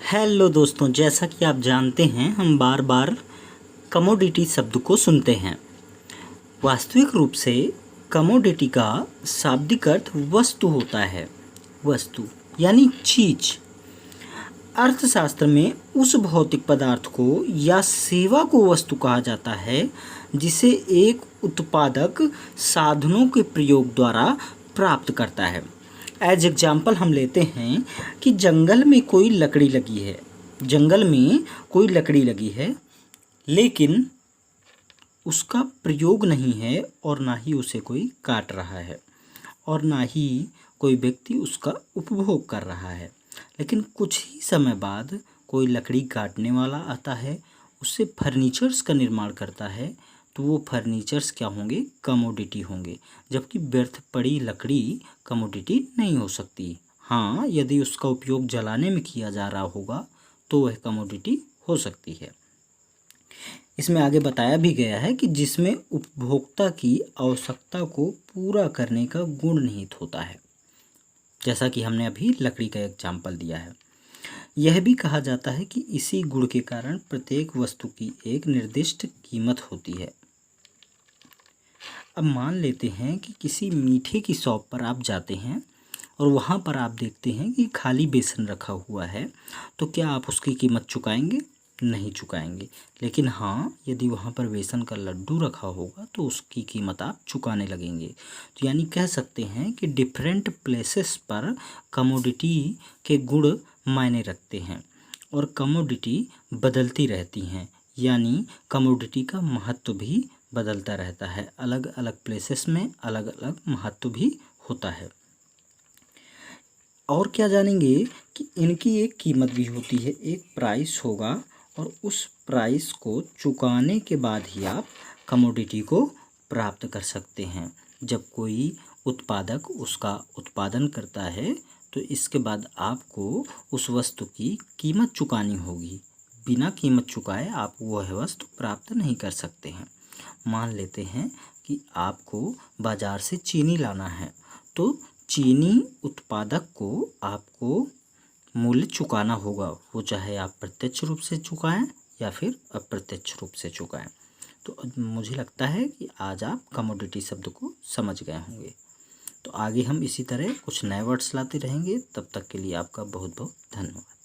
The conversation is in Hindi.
हेलो दोस्तों, जैसा कि आप जानते हैं हम बार बार कमोडिटी शब्द को सुनते हैं। वास्तविक रूप से कमोडिटी का शाब्दिक अर्थ वस्तु होता है। वस्तु यानी चीज। अर्थशास्त्र में उस भौतिक पदार्थ को या सेवा को वस्तु कहा जाता है जिसे एक उत्पादक साधनों के प्रयोग द्वारा प्राप्त करता है। एज एग्जाम्पल हम लेते हैं कि जंगल में कोई लकड़ी लगी है लेकिन उसका प्रयोग नहीं है और ना ही उसे कोई काट रहा है और ना ही कोई व्यक्ति उसका उपभोग कर रहा है। लेकिन कुछ ही समय बाद कोई लकड़ी काटने वाला आता है, उससे फर्नीचर्स का निर्माण करता है, तो वो फर्नीचर्स क्या होंगे? कमोडिटी होंगे। जबकि व्यर्थ पड़ी लकड़ी कमोडिटी नहीं हो सकती। हाँ, यदि उसका उपयोग जलाने में किया जा रहा होगा तो वह कमोडिटी हो सकती है। इसमें आगे बताया भी गया है कि जिसमें उपभोक्ता की आवश्यकता को पूरा करने का गुण निहित होता है, जैसा कि हमने अभी लकड़ी का एग्जाम्पल दिया है। यह भी कहा जाता है कि इसी गुण के कारण प्रत्येक वस्तु की एक निर्दिष्ट कीमत होती है। अब मान लेते हैं कि किसी मीठे की शॉप पर आप जाते हैं और वहाँ पर आप देखते हैं कि खाली बेसन रखा हुआ है, तो क्या आप उसकी कीमत चुकाएंगे? नहीं चुकाएंगे। लेकिन हाँ, यदि वहाँ पर बेसन का लड्डू रखा होगा तो उसकी कीमत आप चुकाने लगेंगे। तो यानी कह सकते हैं कि डिफरेंट प्लेसेस पर कमोडिटी के गुण मायने रखते हैं और कमोडिटी बदलती रहती हैं, यानी कमोडिटी का महत्व भी बदलता रहता है। अलग अलग प्लेसेस में अलग अलग महत्व भी होता है। और क्या जानेंगे कि इनकी एक कीमत भी होती है, एक प्राइस होगा और उस प्राइस को चुकाने के बाद ही आप कमोडिटी को प्राप्त कर सकते हैं। जब कोई उत्पादक उसका उत्पादन करता है तो इसके बाद आपको उस वस्तु की कीमत चुकानी होगी। बिना कीमत चुकाए आप वह वस्तु प्राप्त नहीं कर सकते हैं। मान लेते हैं कि आपको बाज़ार से चीनी लाना है, तो चीनी उत्पादक को आपको मूल्य चुकाना होगा, वो चाहे आप प्रत्यक्ष रूप से चुकाएं या फिर अप्रत्यक्ष रूप से चुकाएं। तो मुझे लगता है कि आज आप कमोडिटी शब्द को समझ गए होंगे। तो आगे हम इसी तरह कुछ नए वर्ड्स लाते रहेंगे। तब तक के लिए आपका बहुत बहुत धन्यवाद।